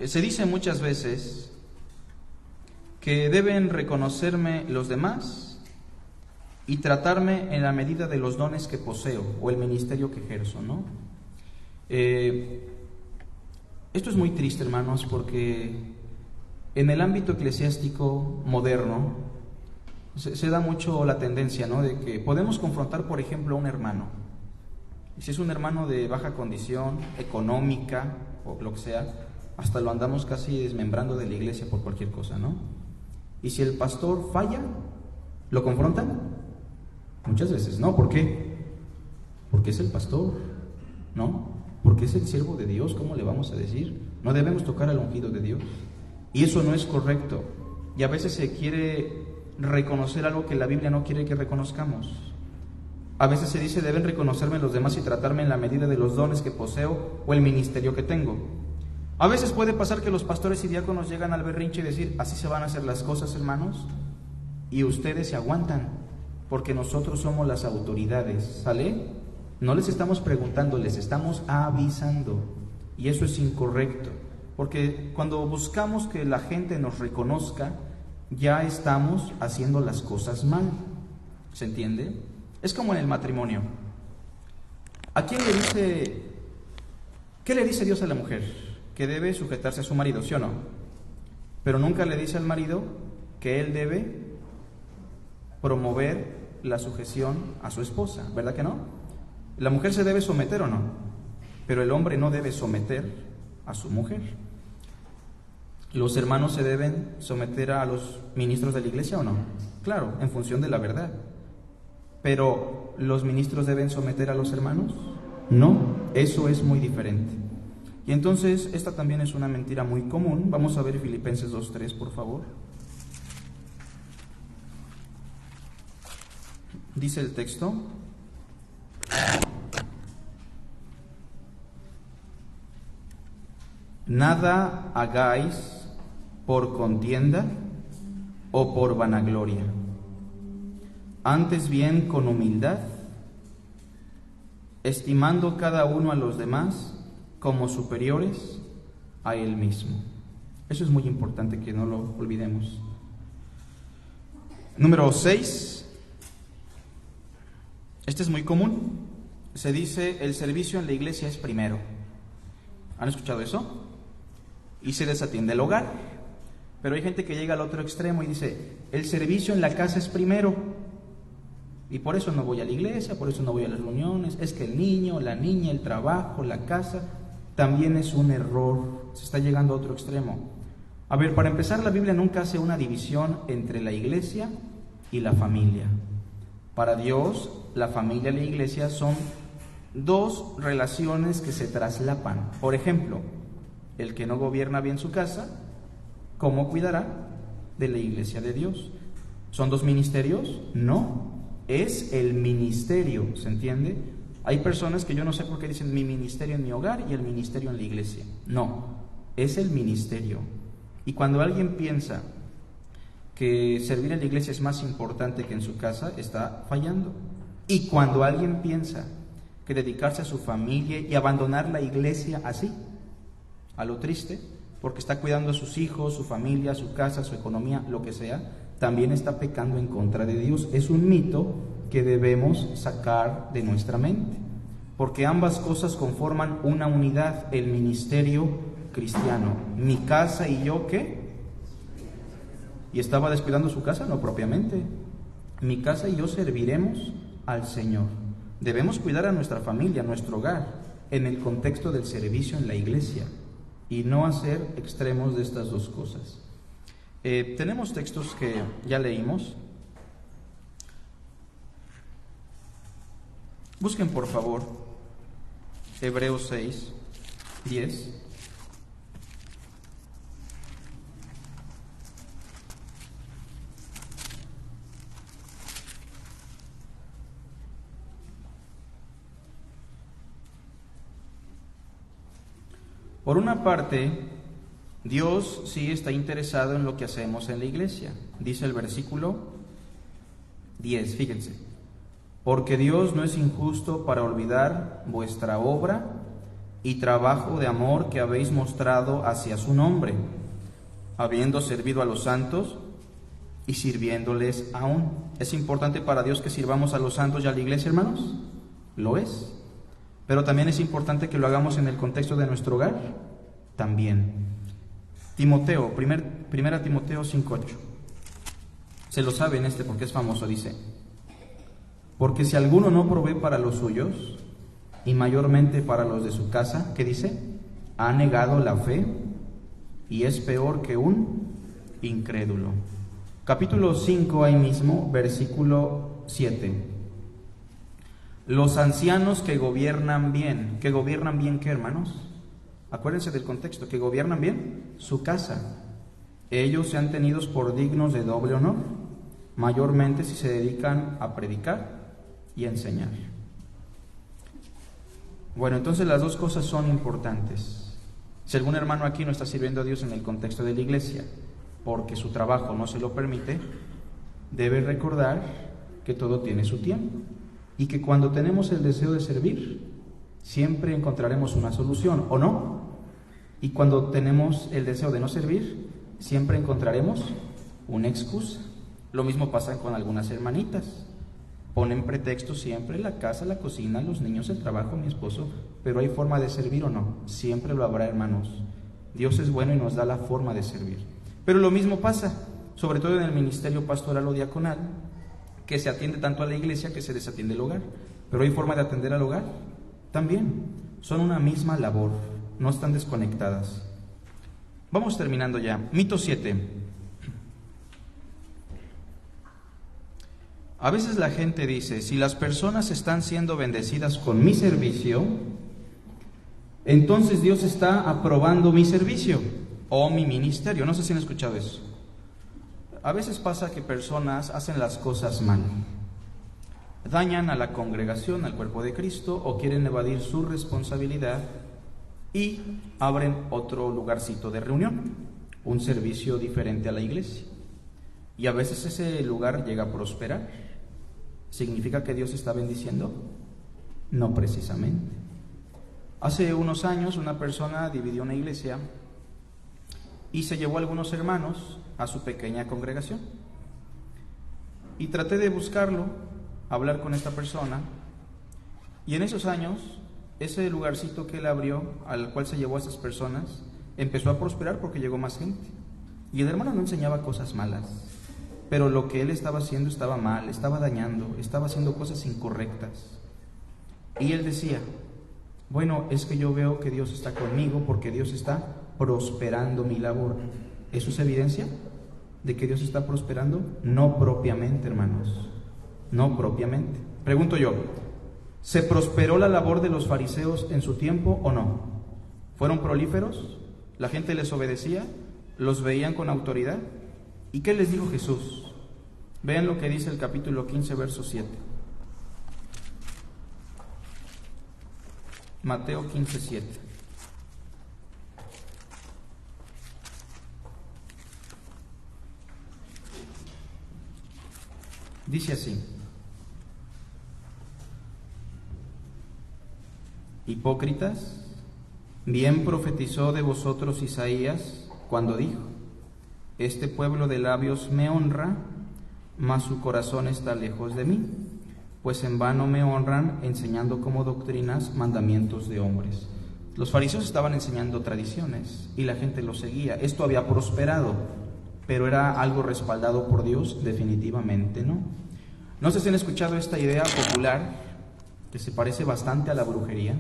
Se dice muchas veces que deben reconocerme los demás y tratarme en la medida de los dones que poseo o el ministerio que ejerzo, ¿no? Esto es muy triste, hermanos, porque en el ámbito eclesiástico moderno se da mucho la tendencia, ¿no?, de que podemos confrontar, por ejemplo, a un hermano. Y si es un hermano de baja condición económica o lo que sea, hasta lo andamos casi desmembrando de la iglesia por cualquier cosa, ¿no? Y si el pastor falla, ¿lo confrontan? Muchas veces no. ¿Por qué? Porque es el pastor, ¿no? Porque es el siervo de Dios. ¿Cómo le vamos a decir? No debemos tocar al ungido de Dios. Y eso no es correcto. Y a veces se quiere reconocer algo que la Biblia no quiere que reconozcamos. A veces se dice, deben reconocerme los demás y tratarme en la medida de los dones que poseo o el ministerio que tengo. A veces puede pasar que los pastores y diáconos llegan al berrinche y decir, así se van a hacer las cosas, hermanos, y ustedes se aguantan, porque nosotros somos las autoridades, ¿sale? No les estamos preguntando, les estamos avisando, y eso es incorrecto, porque cuando buscamos que la gente nos reconozca, ya estamos haciendo las cosas mal, ¿se entiende? Es como en el matrimonio. ¿A quién le dice, qué le dice Dios a la mujer? Que debe sujetarse a su marido, ¿sí o no? Pero nunca le dice al marido que él debe promover la sujeción a su esposa, ¿verdad que no? La mujer se debe someter o no, pero el hombre no debe someter a su mujer. ¿Los hermanos se deben someter a los ministros de la iglesia o no? Claro, en función de la verdad. ¿Pero los ministros deben someter a los hermanos? No, eso es muy diferente. Y entonces, esta también es una mentira muy común. Vamos a ver Filipenses 2:3, por favor. Dice el texto: nada hagáis por contienda o por vanagloria, antes bien con humildad, estimando cada uno a los demás como superiores a él mismo. Eso es muy importante que no lo olvidemos. Número 6. Este es muy común. Se dice: el servicio en la iglesia es primero. ¿Han escuchado eso? Y se desatiende el hogar. Pero hay gente que llega al otro extremo y dice: el servicio en la casa es primero, y por eso no voy a la iglesia, por eso no voy a las reuniones. Es que el niño, la niña, el trabajo, la casa. También es un error. Se está llegando a otro extremo. A ver, para empezar, la Biblia nunca hace una división entre la iglesia y la familia. Para Dios, la familia y la iglesia son dos relaciones que se traslapan. Por ejemplo, el que no gobierna bien su casa, ¿cómo cuidará de la iglesia de Dios? ¿Son dos ministerios? No, es el ministerio, ¿se entiende? Hay personas que yo no sé por qué dicen mi ministerio en mi hogar y el ministerio en la iglesia. No, es el ministerio. Y cuando alguien piensa que servir en la iglesia es más importante que en su casa, está fallando. Y cuando alguien piensa que dedicarse a su familia y abandonar la iglesia así, a lo triste, porque está cuidando a sus hijos, su familia, su casa, su economía, lo que sea, también está pecando en contra de Dios. Es un mito que debemos sacar de nuestra mente, porque ambas cosas conforman una unidad, el ministerio cristiano. Mi casa y yo, ¿qué? ¿Y estaba descuidando su casa? No propiamente. Mi casa y yo serviremos al Señor. Debemos cuidar a nuestra familia, a nuestro hogar, en el contexto del servicio en la iglesia, y no hacer extremos de estas dos cosas. Tenemos textos que ya leímos. Busquen por favor Hebreos 6:10. Por una parte, Dios sí está interesado en lo que hacemos en la iglesia. Dice el versículo 10, fíjense: porque Dios no es injusto para olvidar vuestra obra y trabajo de amor que habéis mostrado hacia su nombre, habiendo servido a los santos y sirviéndoles aún. ¿Es importante para Dios que sirvamos a los santos y a la iglesia, hermanos? Lo es. Pero también es importante que lo hagamos en el contexto de nuestro hogar. También. Timoteo, primera Timoteo 5:8. Se lo saben porque es famoso, dice: porque si alguno no provee para los suyos, y mayormente para los de su casa, ¿qué dice? Ha negado la fe y es peor que un incrédulo. Capítulo 5, ahí mismo, versículo 7. Los ancianos que gobiernan bien. ¿Que gobiernan bien qué, hermanos? Acuérdense del contexto. ¿Que gobiernan bien? Su casa. Ellos sean tenidos por dignos de doble honor, mayormente si se dedican a predicar y a enseñar. Bueno, entonces las dos cosas son importantes. Si algún hermano aquí no está sirviendo a Dios en el contexto de la iglesia, porque su trabajo no se lo permite, debe recordar que todo tiene su tiempo. Y que cuando tenemos el deseo de servir, siempre encontraremos una solución, ¿o no? Y cuando tenemos el deseo de no servir, siempre encontraremos una excusa. Lo mismo pasa con algunas hermanitas. Ponen pretextos siempre: la casa, la cocina, los niños, el trabajo, mi esposo. Pero ¿hay forma de servir o no? Siempre lo habrá, hermanos. Dios es bueno y nos da la forma de servir. Pero lo mismo pasa, sobre todo en el ministerio pastoral o diaconal, que se atiende tanto a la iglesia que se desatiende el hogar. Pero ¿hay forma de atender al hogar? También. Son una misma labor, no están desconectadas. Vamos terminando ya. Mito 7. A veces la gente dice: si las personas están siendo bendecidas con mi servicio, entonces Dios está aprobando mi servicio o mi ministerio. No sé si han escuchado eso. A veces pasa que personas hacen las cosas mal, dañan a la congregación, al cuerpo de Cristo, o quieren evadir su responsabilidad y abren otro lugarcito de reunión, un servicio diferente a la iglesia. Y a veces ese lugar llega a prosperar. ¿Significa que Dios está bendiciendo? No precisamente. Hace unos años una persona dividió una iglesia y se llevó a algunos hermanos a su pequeña congregación. Y traté de buscarlo, hablar con esta persona, y en esos años, ese lugarcito que él abrió, al cual se llevó a esas personas, empezó a prosperar porque llegó más gente. Y el hermano no enseñaba cosas malas, pero lo que él estaba haciendo estaba mal, estaba dañando, estaba haciendo cosas incorrectas. Y él decía, bueno, es que yo veo que Dios está conmigo porque Dios está prosperando mi labor. ¿Eso es evidencia de que Dios está prosperando? No propiamente, hermanos, no propiamente. Pregunto yo, ¿se prosperó la labor de los fariseos en su tiempo o no? ¿Fueron prolíferos? ¿La gente les obedecía? ¿Los veían con autoridad? ¿Y qué les dijo Jesús? Vean lo que dice el capítulo 15, verso 7. Mateo 15, 7. Dice así: hipócritas, bien profetizó de vosotros Isaías cuando dijo: este pueblo de labios me honra, mas su corazón está lejos de mí, pues en vano me honran, enseñando como doctrinas mandamientos de hombres. Los fariseos estaban enseñando tradiciones y la gente los seguía. Esto había prosperado, pero ¿era algo respaldado por Dios? Definitivamente no. No sé si han escuchado esta idea popular, que se parece bastante a la brujería,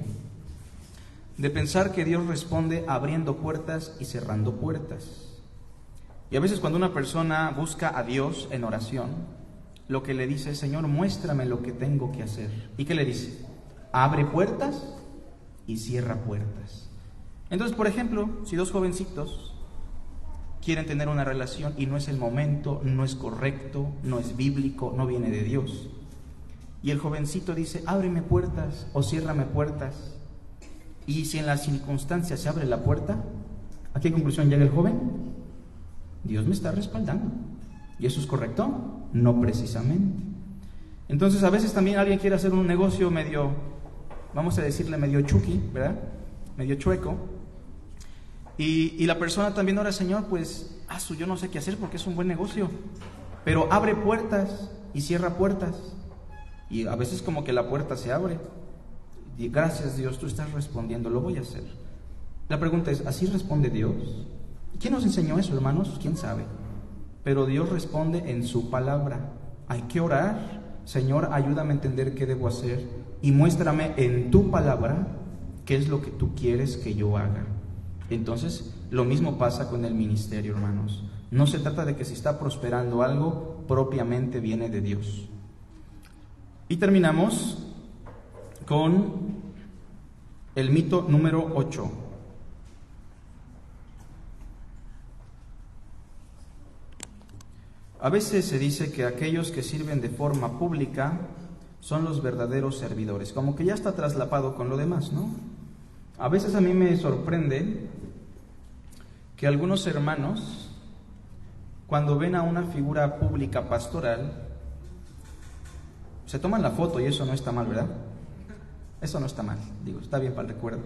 de pensar que Dios responde abriendo puertas y cerrando puertas. Y a veces cuando una persona busca a Dios en oración, lo que le dice es: Señor, muéstrame lo que tengo que hacer. ¿Y qué le dice? Abre puertas y cierra puertas. Entonces, por ejemplo, si dos jovencitos quieren tener una relación y no es el momento, no es correcto, no es bíblico, no viene de Dios, y el jovencito dice: ábreme puertas o ciérrame puertas, y si en las circunstancias se abre la puerta, ¿a qué conclusión llega el joven? Dios me está respaldando. ¿Y eso es correcto? No precisamente. Entonces a veces también alguien quiere hacer un negocio medio, vamos a decirle medio chuki, ¿verdad? Medio chueco. Y la persona también ora: Señor, pues, yo no sé qué hacer porque es un buen negocio, pero abre puertas y cierra puertas. Y a veces como que la puerta se abre. Y gracias Dios, tú estás respondiendo, lo voy a hacer. La pregunta es, ¿así responde Dios? ¿Quién nos enseñó eso, hermanos? ¿Quién sabe? Pero Dios responde en su palabra. Hay que orar: Señor, ayúdame a entender qué debo hacer y muéstrame en tu palabra qué es lo que tú quieres que yo haga. Entonces, lo mismo pasa con el ministerio, hermanos. No se trata de que si está prosperando algo, propiamente viene de Dios. Y terminamos con el mito número 8. A veces se dice que aquellos que sirven de forma pública son los verdaderos servidores, como que ya está traslapado con lo demás, ¿no? A veces a mí me sorprende que algunos hermanos, cuando ven a una figura pública pastoral, se toman la foto, y eso no está mal, ¿verdad? Eso no está mal, digo, está bien para el recuerdo.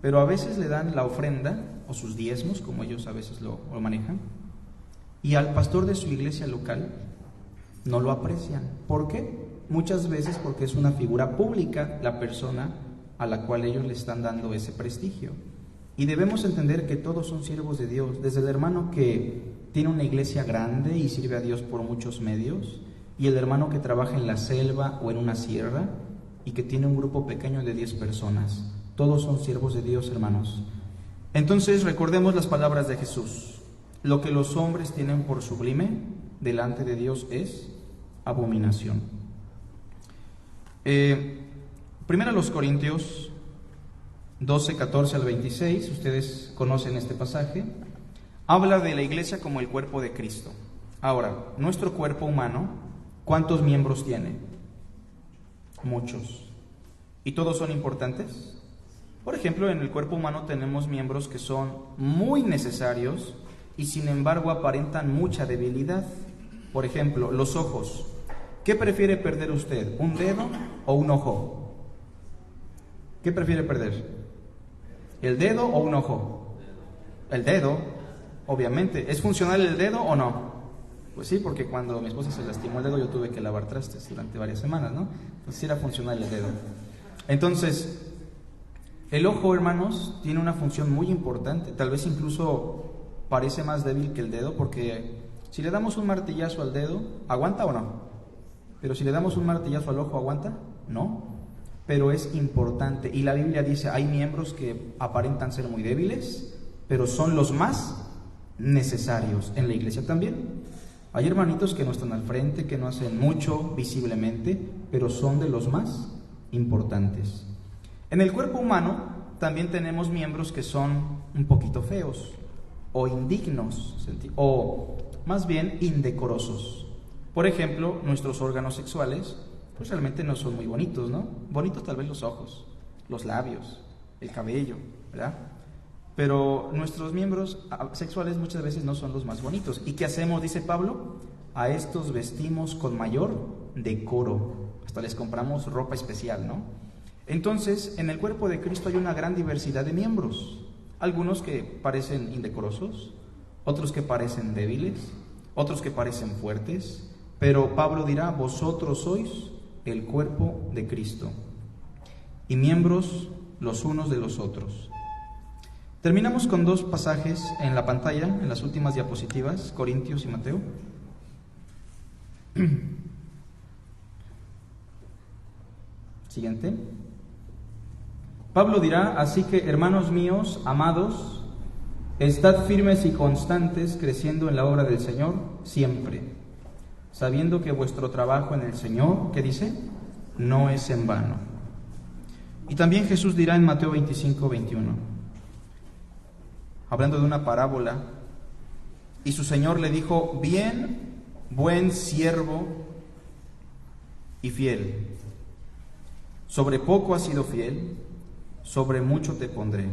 Pero a veces le dan la ofrenda o sus diezmos, como ellos a veces lo manejan, y al pastor de su iglesia local no lo aprecian. ¿Por qué? Muchas veces porque es una figura pública la persona a la cual ellos le están dando ese prestigio. Y debemos entender que todos son siervos de Dios, desde el hermano que tiene una iglesia grande y sirve a Dios por muchos medios, y el hermano que trabaja en la selva o en una sierra y que tiene un grupo pequeño de 10 personas. Todos son siervos de Dios, hermanos. Entonces recordemos las palabras de Jesús: lo que los hombres tienen por sublime delante de Dios es abominación. Primero los Corintios 12, 14 al 26, ustedes conocen este pasaje, habla de la iglesia como el cuerpo de Cristo. Ahora, nuestro cuerpo humano, ¿cuántos miembros tiene? Muchos. ¿Y todos son importantes? Por ejemplo, en el cuerpo humano tenemos miembros que son muy necesarios y sin embargo aparentan mucha debilidad. Por ejemplo, los ojos. ¿Qué prefiere perder usted? ¿Un dedo o un ojo? ¿Qué prefiere perder? ¿El dedo o un ojo? El dedo, obviamente. ¿Es funcional el dedo o no? Pues sí, porque cuando mi esposa se lastimó el dedo yo tuve que lavar trastes durante varias semanas, ¿no? Entonces sí era funcional el dedo. Entonces, el ojo, hermanos, tiene una función muy importante. Tal vez incluso parece más débil que el dedo, porque si le damos un martillazo al dedo, ¿aguanta o no? Pero si le damos un martillazo al ojo, ¿aguanta? No. Pero es importante. Y la Biblia dice, hay miembros que aparentan ser muy débiles, pero son los más necesarios. En la iglesia también. Hay hermanitos que no están al frente, que no hacen mucho visiblemente, pero son de los más importantes. En el cuerpo humano también tenemos miembros que son un poquito feos, o indignos, o más bien indecorosos. Por ejemplo, nuestros órganos sexuales, pues realmente no son muy bonitos, ¿no? Bonitos tal vez los ojos, los labios, el cabello, ¿verdad? Pero nuestros miembros sexuales muchas veces no son los más bonitos. ¿Y qué hacemos? Dice Pablo, a estos vestimos con mayor decoro. Hasta les compramos ropa especial, ¿no? Entonces, en el cuerpo de Cristo hay una gran diversidad de miembros. Algunos que parecen indecorosos, otros que parecen débiles, otros que parecen fuertes. Pero Pablo dirá, vosotros sois el cuerpo de Cristo y miembros los unos de los otros. Terminamos con dos pasajes en la pantalla, en las últimas diapositivas, Corintios y Mateo. Siguiente. Pablo dirá, así que hermanos míos, amados, estad firmes y constantes, creciendo en la obra del Señor siempre, sabiendo que vuestro trabajo en el Señor, ¿qué dice? No es en vano. Y también Jesús dirá en Mateo 25, 21, hablando de una parábola, y su Señor le dijo, bien, buen siervo y fiel, sobre poco has sido fiel, sobre mucho te pondré,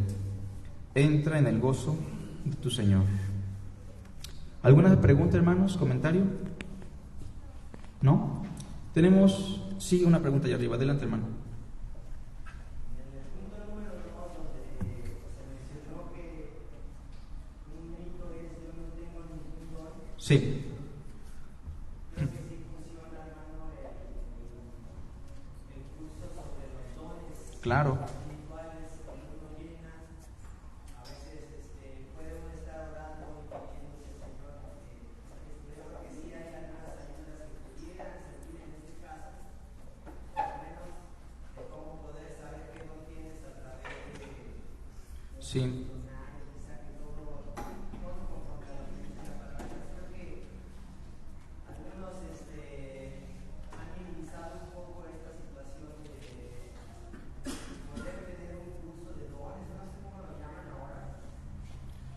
entra en el gozo de tu Señor. ¿Alguna pregunta, hermanos? ¿Comentario? ¿No? Tenemos, sí, una pregunta allá arriba. Adelante, hermano. En el punto número 2, donde se mencionó que un mito es yo no tengo ningún don. Sí. Creo que sí funciona, hermano, el curso sobre los dones Claro. espirituales que uno llena. A veces puede uno estar orando y pidiéndose al Señor. Yo creo que sí hay algunas ayudas que pudieran servir en este caso, por lo menos de cómo poder saber qué don tienes a través de Sí. personajes, quizá que todo conforme a lo que dice la palabra. Creo que algunos han minimizado un poco esta situación de poder tener un curso de dones, no sé cómo lo llaman ahora,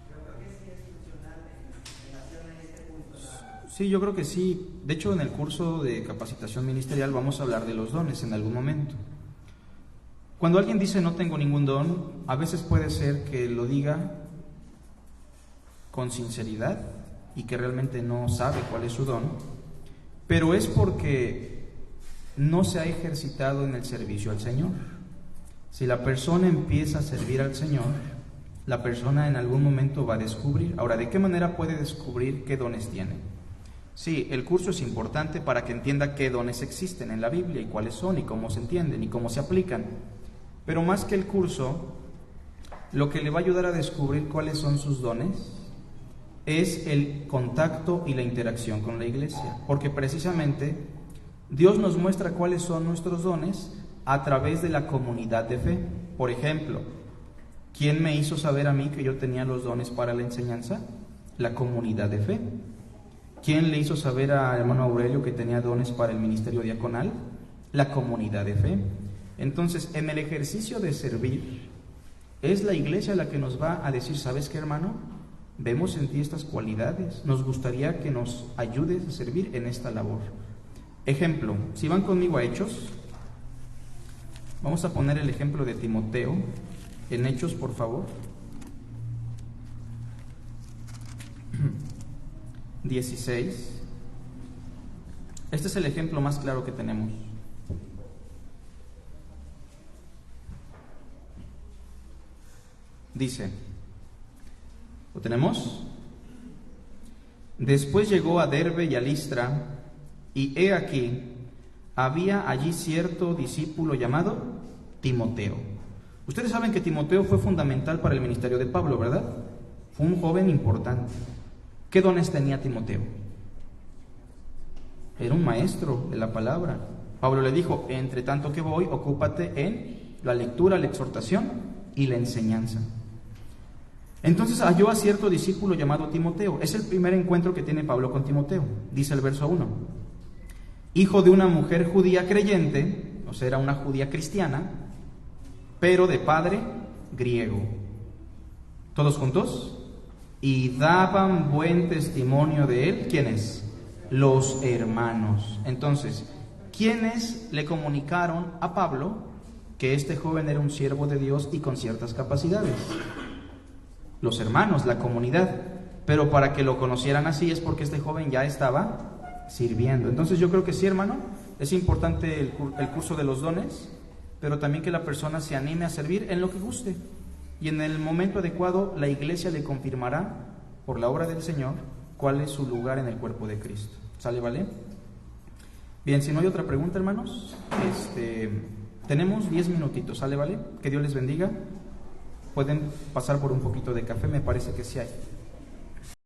pero creo que sí es funcional en relación a este punto. Sí, yo creo que sí. De hecho, en el curso de capacitación ministerial vamos a hablar de los dones en algún momento. Cuando alguien dice no tengo ningún don, a veces puede ser que lo diga con sinceridad y que realmente no sabe cuál es su don, pero es porque no se ha ejercitado en el servicio al Señor. Si la persona empieza a servir al Señor, la persona en algún momento va a descubrir. Ahora, ¿de qué manera puede descubrir qué dones tiene? Sí, el curso es importante para que entienda qué dones existen en la Biblia y cuáles son y cómo se entienden y cómo se aplican. Pero más que el curso, lo que le va a ayudar a descubrir cuáles son sus dones es el contacto y la interacción con la iglesia. Porque precisamente Dios nos muestra cuáles son nuestros dones a través de la comunidad de fe. Por ejemplo, ¿quién me hizo saber a mí que yo tenía los dones para la enseñanza? La comunidad de fe. ¿Quién le hizo saber a hermano Aurelio que tenía dones para el ministerio diaconal? La comunidad de fe. Entonces, en el ejercicio de servir, Es la iglesia la que nos va a decir, ¿sabes qué, hermano? Vemos en ti estas cualidades, nos gustaría que nos ayudes a servir en esta labor. Ejemplo, si van conmigo a Hechos, vamos a poner el ejemplo de Timoteo en Hechos, por favor. 16. Este es el ejemplo más claro que tenemos. Dice, ¿lo tenemos? Después llegó a Derbe y a Listra, y he aquí, había allí cierto discípulo llamado Timoteo. Ustedes saben que Timoteo fue fundamental para el ministerio de Pablo, ¿verdad? Fue un joven importante. ¿Qué dones tenía Timoteo? Era un maestro de la palabra. Pablo le dijo, entre tanto que voy, ocúpate en la lectura, la exhortación y la enseñanza. Entonces halló a cierto discípulo llamado Timoteo. Es el primer encuentro que tiene Pablo con Timoteo. Dice el verso 1. Hijo de una mujer judía creyente, o sea, era una judía cristiana, pero de padre griego. ¿Todos juntos? Y daban buen testimonio de él. ¿Quiénes? Los hermanos. Entonces, ¿quiénes le comunicaron a Pablo que este joven era un siervo de Dios y con ciertas capacidades? Los hermanos, la comunidad. Pero para que lo conocieran así es porque este joven ya estaba sirviendo. Entonces yo creo que sí, hermano, es importante el curso de los dones, pero también que la persona se anime a servir en lo que guste. Y en el momento adecuado la iglesia le confirmará por la obra del Señor cuál es su lugar en el cuerpo de Cristo. ¿Sale, vale? Bien, si no hay otra pregunta, hermanos, tenemos 10 minutitos, ¿sale, vale? Que Dios les bendiga. Pueden pasar por un poquito de café, me parece que sí hay.